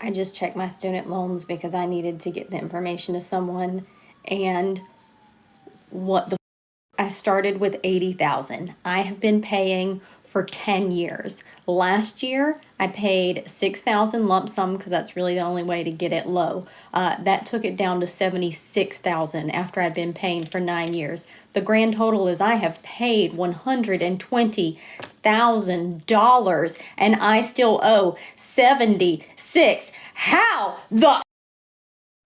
I just checked my student loans because I needed to get the information to someone, and what the I started with 80,000. I have been paying for 10 years. Last year, I paid 6,000 lump sum because that's really the only way to get it low. That took it down to 76,000 after I've been paying for 9 years. The grand total is I have paid $120,000 and I still owe 76. How the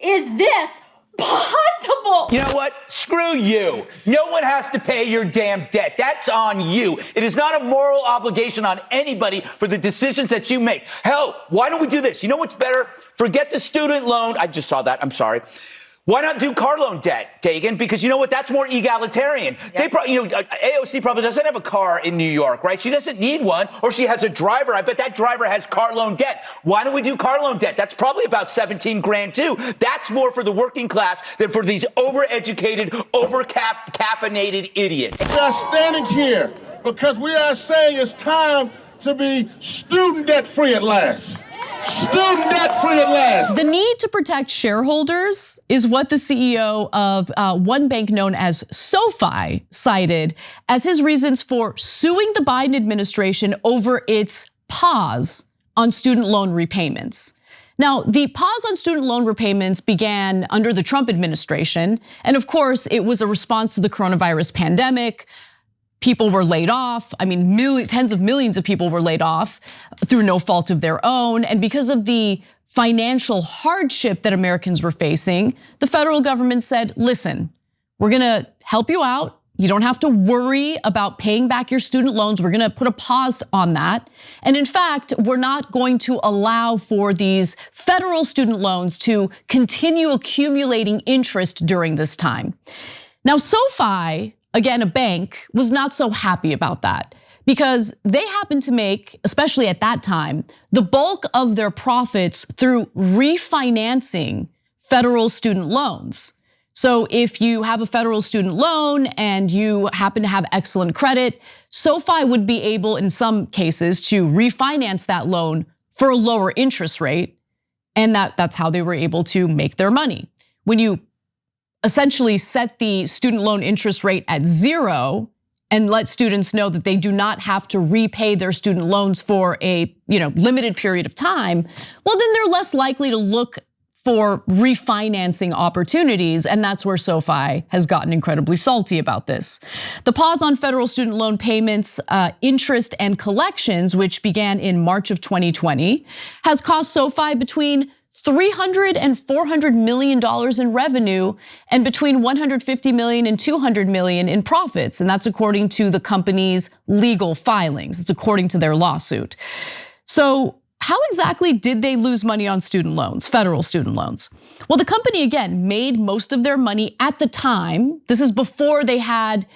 is this possible? You know what? Screw you. No one has to pay your damn debt. That's on you. It is not a moral obligation on anybody for the decisions that you make. Hell, why don't we do this? You know what's better? Forget the student loan. I just saw that. I'm sorry. Why not do car loan debt, Tegan? Because you know what? That's more egalitarian. Yep. They probably, AOC probably doesn't have a car in New York, right? She doesn't need one, or she has a driver. I bet that driver has car loan debt. Why don't we do car loan debt? That's probably about 17 grand too. That's more for the working class than for these overeducated, over-caffeinated idiots. We are standing here because we are saying it's time to be student debt free at last. Student debt free at last. The need to protect shareholders is what the CEO of one bank known as SoFi cited as his reasons for suing the Biden administration over its pause on student loan repayments. Now, the pause on student loan repayments began under the Trump administration. And of course, it was a response to the coronavirus pandemic. People were laid off. I mean, tens of millions of people were laid off through no fault of their own. And because of the financial hardship that Americans were facing, the federal government said, listen, we're gonna help you out. You don't have to worry about paying back your student loans. We're gonna put a pause on that. And in fact, we're not going to allow for these federal student loans to continue accumulating interest during this time. Now, SoFi, again, a bank, was not so happy about that because they happened to make, especially at that time, the bulk of their profits through refinancing federal student loans. So if you have a federal student loan and you happen to have excellent credit, SoFi would be able, in some cases, to refinance that loan for a lower interest rate, and that's how they were able to make their money. When you essentially set the student loan interest rate at 0 and let students know that they do not have to repay their student loans for a limited period of time, well, then they're less likely to look for refinancing opportunities, and that's where SoFi has gotten incredibly salty about this. The pause on federal student loan payments, interest and collections, which began in March of 2020, has cost SoFi between $300 and $400 million in revenue and between $150 million and $200 million in profits. And that's according to the company's legal filings. It's according to their lawsuit. So how exactly did they lose money on student loans, federal student loans? Well, the company, again, made most of their money at the time. This is before they had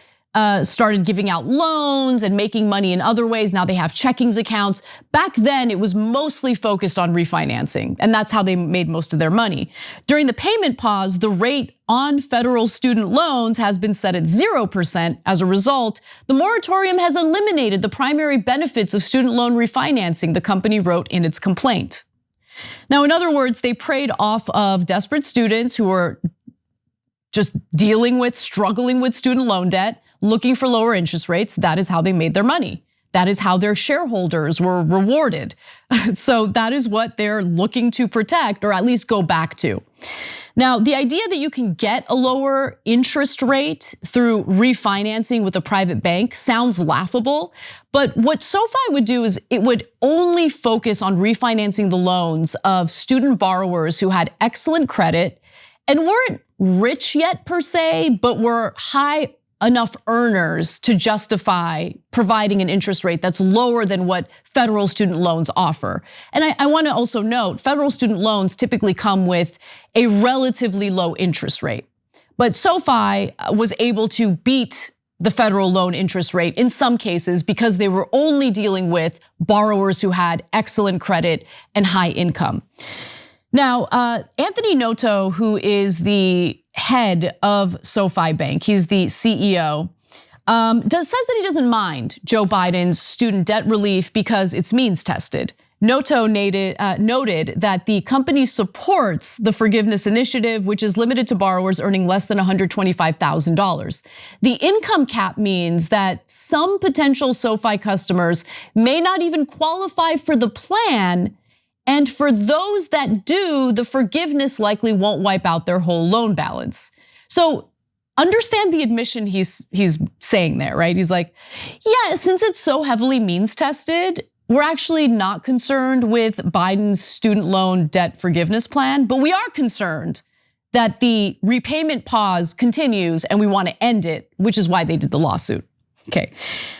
started giving out loans and making money in other ways. Now they have checkings accounts. Back then, it was mostly focused on refinancing, and that's how they made most of their money. During the payment pause, the rate on federal student loans has been set at 0%. As a result, the moratorium has eliminated the primary benefits of student loan refinancing, the company wrote in its complaint. Now, in other words, they preyed off of desperate students who were just struggling with student loan debt, looking for lower interest rates. That is how they made their money. That is how their shareholders were rewarded. So that is what they're looking to protect, or at least go back to. Now, the idea that you can get a lower interest rate through refinancing with a private bank sounds laughable, but what SoFi would do is it would only focus on refinancing the loans of student borrowers who had excellent credit and weren't rich yet per se, but were high enough earners to justify providing an interest rate that's lower than what federal student loans offer. And I want to also note, federal student loans typically come with a relatively low interest rate. But SoFi was able to beat the federal loan interest rate in some cases because they were only dealing with borrowers who had excellent credit and high income. Now, Anthony Noto, who is the head of SoFi Bank, he's the CEO, says that he doesn't mind Joe Biden's student debt relief because it's means tested. Noto noted that the company supports the forgiveness initiative, which is limited to borrowers earning less than $125,000. The income cap means that some potential SoFi customers may not even qualify for the plan, and for those that do, the forgiveness likely won't wipe out their whole loan balance. So understand the admission he's saying there, right? He's like, yeah, since it's so heavily means tested, we're actually not concerned with Biden's student loan debt forgiveness plan, but we are concerned that the repayment pause continues and we want to end it, which is why they did the lawsuit. Okay,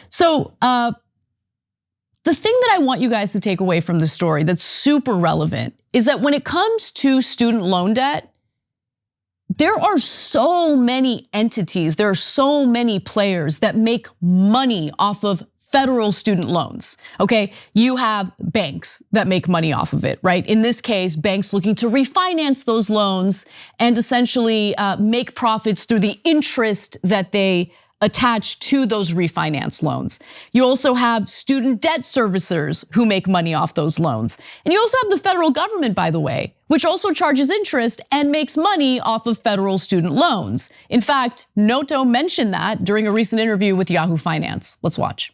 so the thing that I want you guys to take away from this story that's super relevant is that when it comes to student loan debt, there are so many entities, there are so many players that make money off of federal student loans, okay? You have banks that make money off of it, right? In this case, banks looking to refinance those loans and essentially make profits through the interest that they attach to those refinance loans. You also have student debt servicers who make money off those loans. And you also have the federal government, by the way, which also charges interest and makes money off of federal student loans. In fact, Noto mentioned that during a recent interview with Yahoo Finance. Let's watch.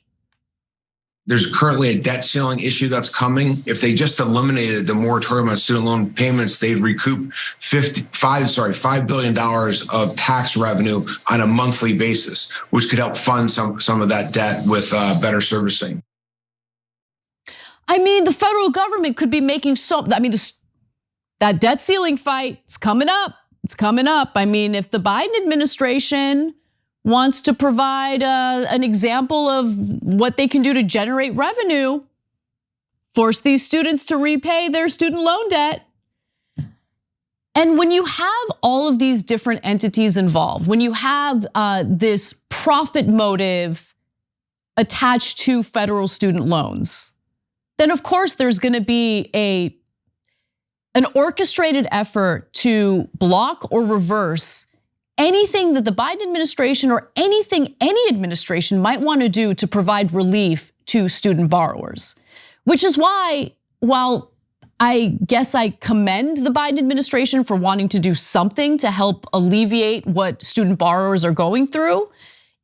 There's currently a debt ceiling issue that's coming. If they just eliminated the moratorium on student loan payments, they'd recoup $5 billion of tax revenue on a monthly basis, which could help fund some of that debt with better servicing. I mean, the federal government could be making that debt ceiling fight, it's coming up. It's coming up. I mean, if the Biden administration wants to provide an example of what they can do to generate revenue, force these students to repay their student loan debt. And when you have all of these different entities involved, when you have this profit motive attached to federal student loans, then of course there's gonna be an orchestrated effort to block or reverse anything that the Biden administration or anything any administration might want to do to provide relief to student borrowers. Which is why, while I guess I commend the Biden administration for wanting to do something to help alleviate what student borrowers are going through,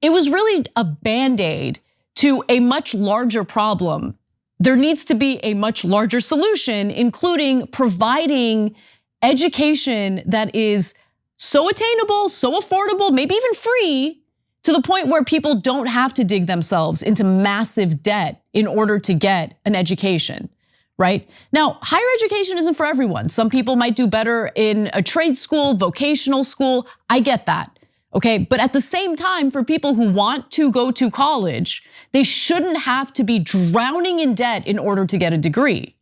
it was really a Band-Aid to a much larger problem. There needs to be a much larger solution, including providing education that is so attainable, so affordable, maybe even free, to the point where people don't have to dig themselves into massive debt in order to get an education, right? Now, higher education isn't for everyone. Some people might do better in a trade school, vocational school. I get that, okay? But at the same time, for people who want to go to college, they shouldn't have to be drowning in debt in order to get a degree.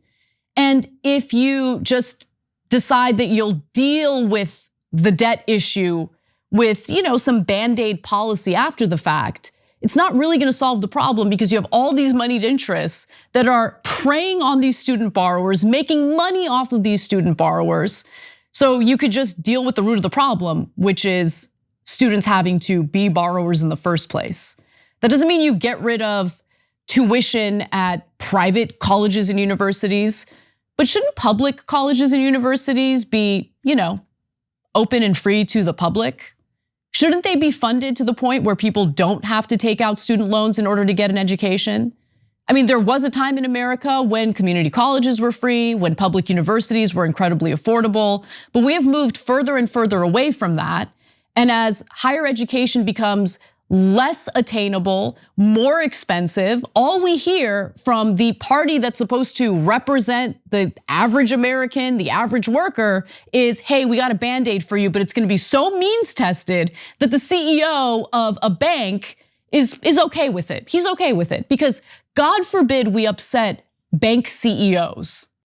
And if you just decide that you'll deal with the debt issue with, some Band-Aid policy after the fact, it's not really gonna solve the problem because you have all these moneyed interests that are preying on these student borrowers, making money off of these student borrowers. So you could just deal with the root of the problem, which is students having to be borrowers in the first place. That doesn't mean you get rid of tuition at private colleges and universities, but shouldn't public colleges and universities be, open and free to the public? Shouldn't they be funded to the point where people don't have to take out student loans in order to get an education? I mean, there was a time in America when community colleges were free, when public universities were incredibly affordable, but we have moved further and further away from that. And as higher education becomes less attainable, more expensive, all we hear from the party that's supposed to represent the average American, the average worker, is, hey, we got a Band-Aid for you, but it's gonna be so means tested that the CEO of a bank is okay with it. He's okay with it because God forbid we upset bank CEOs.